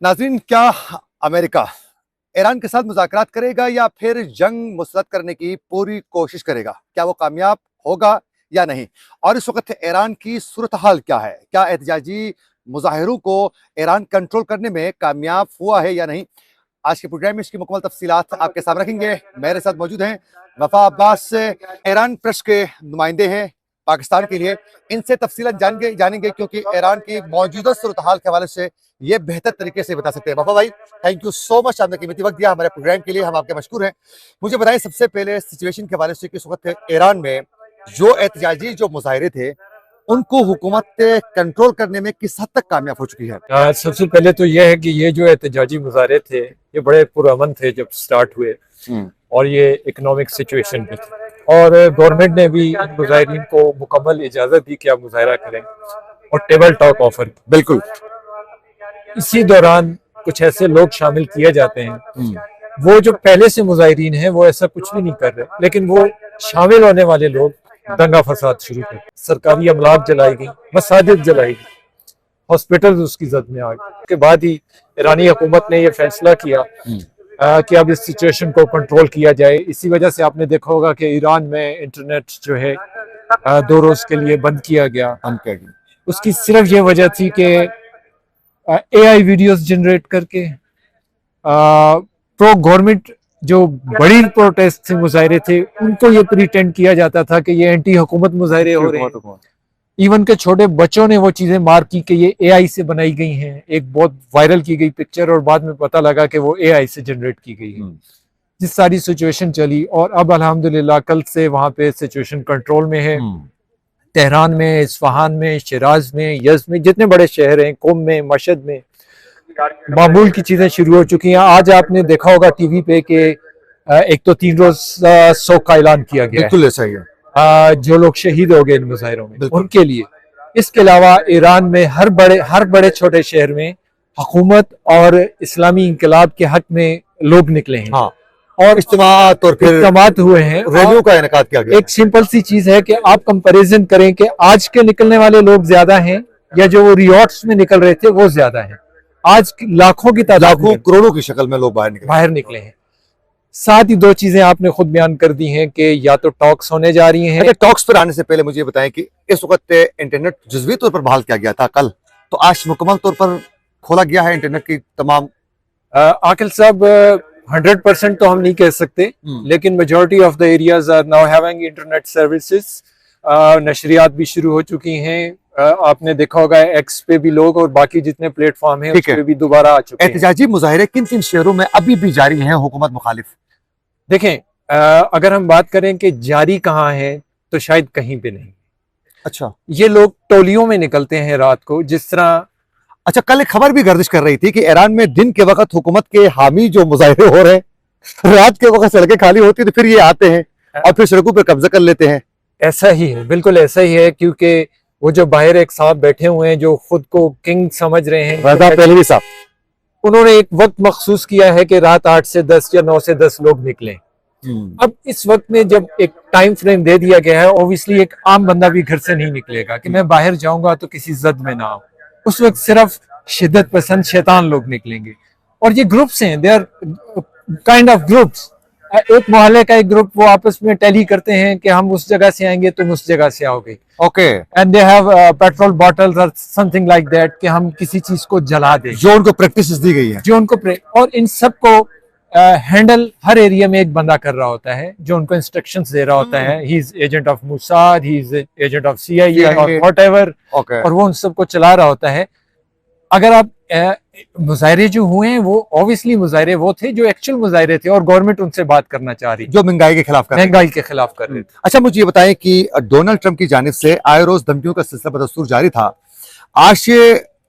नाज़रीन, क्या America Iran के साथ मुज़ाकरात करेगा या फिर जंग मुस्तरद करने की पूरी कोशिश करेगा? क्या वो कामयाब होगा या नहीं? और इस वक्त ईरान की सूरत हाल क्या है? क्या एहतजाजी मुजाहिरों को ईरान कंट्रोल करने में कामयाब हुआ है या नहीं? आज के प्रोग्राम में इसकी मुकम्मल तफसीलात आपके सामने रखेंगे। मेरे साथ मौजूद हैं वफा अब्बास, ईरान प्रेस के नुमाइंदे हैं पाकिस्तान के लिए। इनसे तफसीलन जानेंगे क्योंकि ईरान की मौजूदा सूरत हाल के हवाले से ये बेहतर तरीके से बता सकते हैं। वफा भाई, थैंक यू सो मच, आपने कीमती वक्त दिया हमारे प्रोग्राम के लिए, हम आपके मशकूर हैं। मुझे बताएं सबसे पहले सिचुएशन के हवाले से कि इस वक्त ईरान में जो एहतजाजी जो मुजाहिरे थे उनको हुकूमत कंट्रोल करने में किस हद तक कामयाब हो चुकी है? सबसे पहले तो यह है कि ये जो एहतजाजी मुजाहरे थे ये बड़े पुरअमन थे जब स्टार्ट हुए, और ये इकोनॉमिक सिचुएशन भी थी, और गवर्नमेंट ने भी इन मुजाहिरीन को मुकम्मल इजाज़त दी कि आप मुजाहरा करें और टेबल टॉक ऑफर की। बिल्कुल। इसी दौरान कुछ ऐसे लोग शामिल किए जाते हैं वो जो पहले से मुजाहिरीन हैं वो ऐसा कुछ भी नहीं कर रहे, लेकिन वो शामिल होने वाले लोग दंगा फसाद शुरू कर, सरकारी अमलाक जलाई गई, मसाजिद जलाई गई, हॉस्पिटल उसकी जद में आ गए। उसके बाद ही ईरानी हुकूमत ने यह फैसला किया कि अब इस सिचुएशन को कंट्रोल किया जाए। इसी वजह से आपने देखा होगा कि ईरान में इंटरनेट जो है 2 रोज के लिए बंद किया गया। उसकी सिर्फ ये वजह थी कि AI वीडियोस जनरेट करके प्रो गवर्नमेंट जो बड़ी प्रोटेस्ट थे, मुजाहिरे थे, उनको ये प्रिटेंड किया जाता था कि ये एंटी हुकूमत मुजाहिरे हो रहे हैं। इवन के छोटे बच्चों ने वो चीजें मार की कि ये AI से बनाई गई हैं। एक बहुत वायरल की गई पिक्चर और बाद में पता लगा कि वो AI से जनरेट की गई है। जिस सारी सिचुएशन चली, और अब अल्हम्दुलिल्लाह कल से वहां पे सिचुएशन कंट्रोल में है। तेहरान में, इस्फहान में, शिराज में, यज़्द में, जितने बड़े शहर हैं, कुम में, मशहद में मामूल की चीजें शुरू हो चुकी हैं। आज आपने देखा होगा टीवी पे कि एक तो 3 रोज शोक का ऐलान किया गया। बिल्कुल ऐसा ही है। जो लोग शहीद हो गए इन मुजाहिरों में उनके लिए। इसके अलावा ईरान में हर बड़े छोटे शहर में हुकूमत और इस्लामी इंकलाब के हक में लोग निकले हैं। हाँ। और इज्तिमात हुए हैं, रैलियों का इनेकाद किया गया। एक सिंपल सी चीज है कि आप कंपैरिजन करें कि आज के निकलने वाले लोग ज्यादा हैं या जो वो रियॉट्स में निकल रहे थे वो ज्यादा है। आज लाखों की तादाद, लाखों करोड़ों की शक्ल में लोग बाहर निकले हैं। साथ ही 2 चीजें आपने खुद बयान कर दी हैं कि या तो टॉक्स होने जा रही हैं। टॉक्स पर आने से पहले मुझे बताएं कि इस वक्त इंटरनेट जुज़वी तौर पर बहाल किया गया था कल, तो आज मुकम्मल तौर पर खोला गया है इंटरनेट की तमाम। आकिल साहब, 100% तो हम नहीं कह सकते, लेकिन majority of the areas are now having internet services. नशरियात भी शुरू हो चुकी हैं। आपने देखा होगा एक्स पे भी लोग और बाकी जितने प्लेटफॉर्म हैं उस पे भी दोबारा आ चुके हैं। एहतजाजी मुजाहिरे किन किन शहरों में अभी भी जारी हैं हुकूमत मुखालिफ? देखें, अगर हम बात करें कि जारी कहाँ है तो शायद कहीं पे नहीं। अच्छा। ये लोग टोलियों में निकलते हैं रात को, जिस तरह। अच्छा, कल एक खबर भी गर्दिश कर रही थी कि ईरान में दिन के वक्त हुकूमत के हामी जो मुजाहिरे हो रहे हैं, रात के वक्त सड़कें खाली होती है तो फिर ये आते हैं और फिर सड़कों पर कब्जा कर लेते हैं। ऐसा ही है, बिल्कुल ऐसा ही है, क्योंकि वो जो बाहर एक साहब बैठे हुए हैं जो खुद को किंग समझ रहे हैं, पहलवी साहब, उन्होंने एक वक्त मखसूस किया है कि रात 8 से 10 या 9 से 10 लोग निकले। अब इस वक्त में जब एक टाइम फ्रेम दे दिया गया है, ऑब्वियसली एक आम बंदा भी घर से नहीं निकलेगा कि मैं बाहर जाऊंगा तो किसी जद में ना हो। उस वक्त सिर्फ शिद्दत पसंद शैतान लोग निकलेंगे, और ये ग्रुप्स हैं, they are kind of groups. एक मोहल्ले का एक ग्रुप, वो आपस में टैली करते हैं कि हम उस जगह से आएंगे, तुम उस जगह से आओगे। Okay. And they have petrol bottles और समथिंग लाइक दैट कि हम किसी चीज को जला दें, जो उनको प्रैक्टिस दी गई है, जो उनको और इन सब को हैंडल हर एरिया में एक बंदा कर रहा होता है जो उनको इंस्ट्रक्शंस दे रहा होता है। He is agent of Mossad, he is agent of CIA और व्हाटएवर, और वो उन सबको चला रहा होता है। अगर आप मुजाहिरे जो हुए हैं वो ऑब्वियसली मुजाहिरे वो थे जो एक्चुअल मुजाहिरे थे, और गवर्नमेंट उनसे बात करना चाह रही, जो महंगाई के खिलाफ कर रहे थे। अच्छा, मुझे ये बताएं कि डोनाल्ड ट्रंप की जानिब से आए रोज धमकियों का सिलसिला बदस्तूर जारी था। आज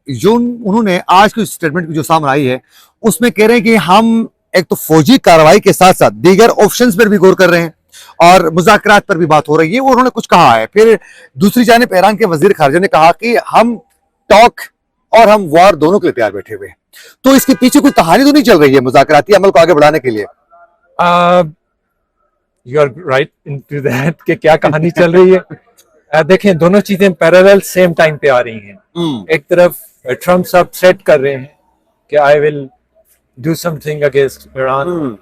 जो उन्होंने आज की स्टेटमेंट की जो सामने आई है उसमें कह रहे हैं कि हम एक तो फौजी कार्रवाई के साथ साथ दीगर ऑप्शंस पर भी गौर कर रहे हैं और मुज़ाकरात पर भी बात हो रही है, वो उन्होंने कुछ कहा है। फिर दूसरी जानिब ईरान के वजीर खारजा ने कहा कि हम टॉक और हम वार दोनों के लिए तैयार बैठे हुए हैं। तो इसके पीछे कोई कहानी तो नहीं चल रही है मुज़ाकराती अमल को आगे बढ़ाने के लिए? You are right into that कि क्या कहानी चल रही है। देखें, दोनों चीजें पैरेलल सेम टाइम पे आ रही हैं। एक तरफ ट्रम्प साहब थ्रेट कर रहे हैं कि I will do something against Iran.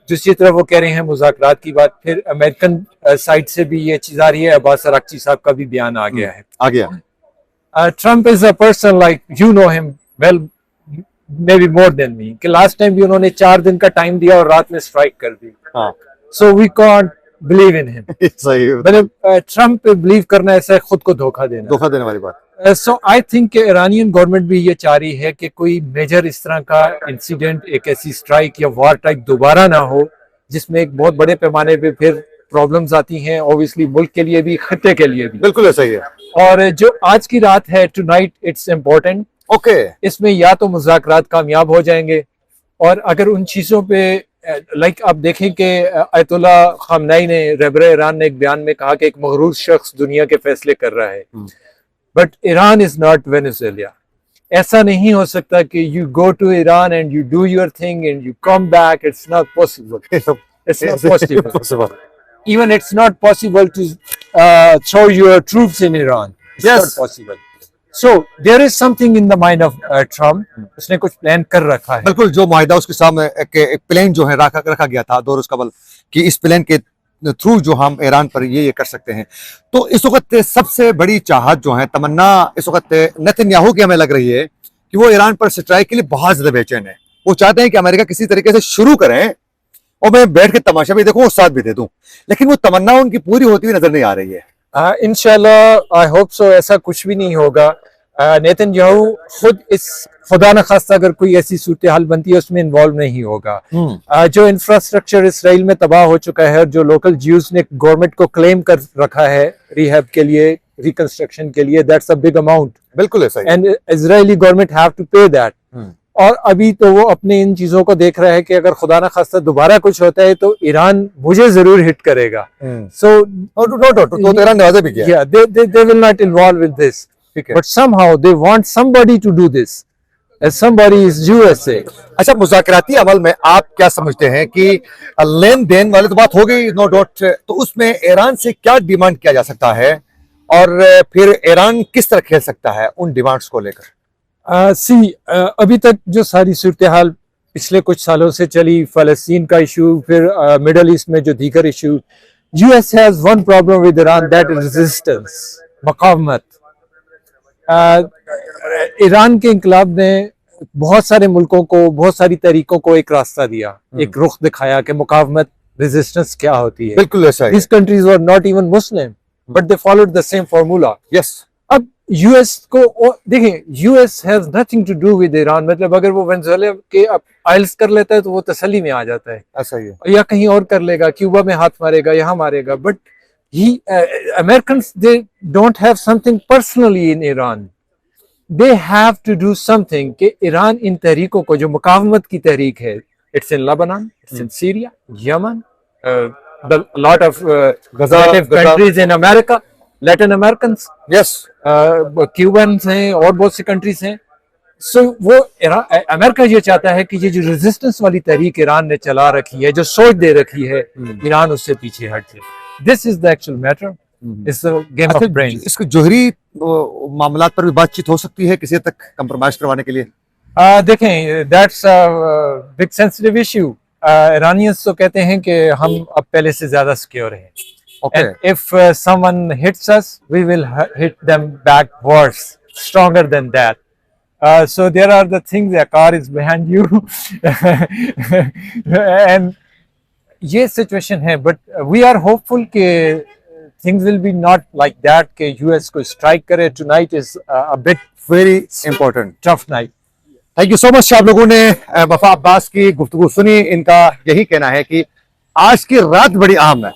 दूसरी तरफ वो कह रहे हैं मुज़ाकरात की बात। फिर अमेरिकन साइड से भी ये चीज आ रही है, अब्बास अराक्ची साहब का भी बयान आ गया है। आ गया। Trump is a person like you know him well, may be more than me, कि लास्ट टाइम भी उन्होंने 4 दिन का टाइम दिया और रात में स्ट्राइक कर दी। हाँ so we can't believe in him. सही, मतलब ट्रम्प पे बिलीव करना ऐसा है खुद को धोखा देने वाली बात। सो आई थिंक कि ईरानियन गवर्नमेंट भी ये चाह रही है कि कोई मेजर इस तरह का इंसिडेंट, एक ऐसी स्ट्राइक या वॉर टाइप दोबारा ना हो जिसमें एक बहुत बड़े पैमाने पे फिर प्रॉब्लम्स आती हैं, ऑब्वियसली मुल्क के लिए भी, खत्ते के लिए भी। बिल्कुल ऐसा ही है। और जो आज की रात है, टुनाइट, इट्स इम्पोर्टेंट। ओके, इसमें या तो मुज़ाकरात कामयाब हो जाएंगे, और अगर उन चीज़ों पे लाइक आप देखें कि अयतुल्ला खामनेई ने, रहबर ईरान ने एक बयान में कहा कि एक मगरूर शख्स दुनिया के फैसले कर रहा है, but Iran is not Venezuela. ऐसा नहीं हो सकता कि you go to Iran and you do your thing and you come back. It's not possible, it's not possible. Even it's not possible to throw your troops in Iran. It's Yes. not possible. So there is something in the mind of Trump. उसने कुछ plan कर रखा है। बिल्कुल, जो माहिदा उसके सामने एक प्लेन जो है रखा गया था 2 रोज कबल, कि इस प्लेन के थ्रू जो हम ईरान पर ये कर सकते हैं। तो इस वक्त सबसे बड़ी चाहत जो है, तमन्ना इस वक्त नेतन्याहू की हमें लग रही है कि वो ईरान पर स्ट्राइक के लिए बहुत ज्यादा बेचैन है। वो चाहते हैं कि अमेरिका किसी तरीके से शुरू करें और मैं बैठ के तमाशा भी देखूं और साथ भी दे दूं, लेकिन वो तमन्ना उनकी पूरी होती हुई नजर नहीं आ रही है। इंशाल्लाह, आई होप सो, ऐसा कुछ भी नहीं होगा। नेतन्याहू खुद इस, खुदा न खास्ता अगर कोई ऐसी सूरत हाल बनती है, उसमें इन्वॉल्व नहीं होगा। जो इंफ्रास्ट्रक्चर इसराइल में तबाह हो चुका है और जो लोकल ज्यूज ने गवर्नमेंट को क्लेम कर रखा है रिहैब के लिए, रिकंस्ट्रक्शन के लिए, दैट्स अ बिग अमाउंट। बिल्कुल ऐसा ही। And Israeli government have to pay that. और अभी तो वो अपने इन चीजों को देख रहा है कि अगर खुदा ना खास्ता दोबारा कुछ होता है तो ईरान मुझे जरूर हिट करेगा। सो तो ईरान ने वादा भी किया। they will not involve with this, but somehow they want somebody to do this, and somebody is USA. अच्छा, मुज़ाकराती अमल में आप क्या समझते हैं कि लेन देन वाली तो बात हो गई, नो डाउट, तो उसमें ईरान से क्या डिमांड किया जा सकता है और फिर ईरान किस तरह खेल सकता है उन डिमांड्स को लेकर? अभी तक जो सारी सूरत हाल पिछले कुछ सालों से चली, फलस्तीन का इशू, फिर मिडल ईस्ट में जो दीगर issue, US has one problem with Iran, that is resistance, मुकावमत। ईरान के इंकलाब ने बहुत सारे मुल्कों को, बहुत सारी तहरीकों को एक रास्ता दिया, एक रुख दिखाया कि मुकावमत, रेजिस्टेंस क्या होती है। बिल्कुल ऐसा है। These countries were not even Muslim, but they followed the same formula. Yes. अब यूएस को देखें, US has nothing to do with Iran. मतलब अगर वो वेनेजुएला के आइल्स कर लेता है तो वो तसल्ली में आ जाता है, ऐसा ही है। या कहीं और कर लेगा, क्यूबा में हाथ मारेगा, यहाँ मारेगा, but he Americans, they don't have something personally in Iran. They have to do something कि ईरान इन तहरीकों को, जो मुकावमत की तहरीक है, it's in Lebanon, it's in Syria, Yemen, the lot of countries in America, Latin American, yes, Cubans हैं और बहुत सी कंट्रीज हैं। सो वो अमेरिका ये चाहता है कि ये जो रेजिस्टेंस वाली तहरीक ईरान ने चला रखी है, जो सोच दे रखी है, ईरान उससे पीछे हट जाए। This is the actual matter, it's a game of brain. इसको जोहरी मामलात पर भी बातचीत हो सकती है किसी तक कंप्रोमाइज करवाने के लिए? देखें, that's a big sensitive issue. Iranians तो कहते हैं कि हम अब पहले से ज्यादा सिक्योर हैं। Okay. And if someone hits us, we will hit them back worse, stronger than that. So there are the things, the car is behind you, and ये situation है. But we are hopeful कि things will be not like that. कि US को strike करे. Tonight is a bit very important, tough night. Thank you so much. आप लोगों ने वफा अब्बास की गुफ्तगू सुनी। इनका यही कहना है कि आज की रात बड़ी अहम है।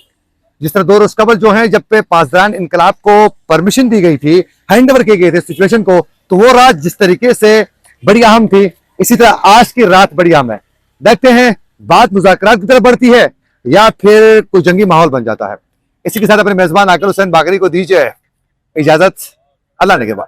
जिस तरह 2 रोज कबल जो है, जब पे पासदान इनकलाब को परमिशन दी गई थी, हैंड ओवर किए गए थे सिचुएशन को, तो वो रात जिस तरीके से बड़ी अहम थी, इसी तरह आज की रात बड़ी अहम है। देखते हैं बात मुज़ाकरात की तरफ बढ़ती है या फिर कोई जंगी माहौल बन जाता है। इसी के साथ अपने मेजबान आकिल हुसैन बागरी को दीजिए इजाजत। अल्लाह ने के बाद।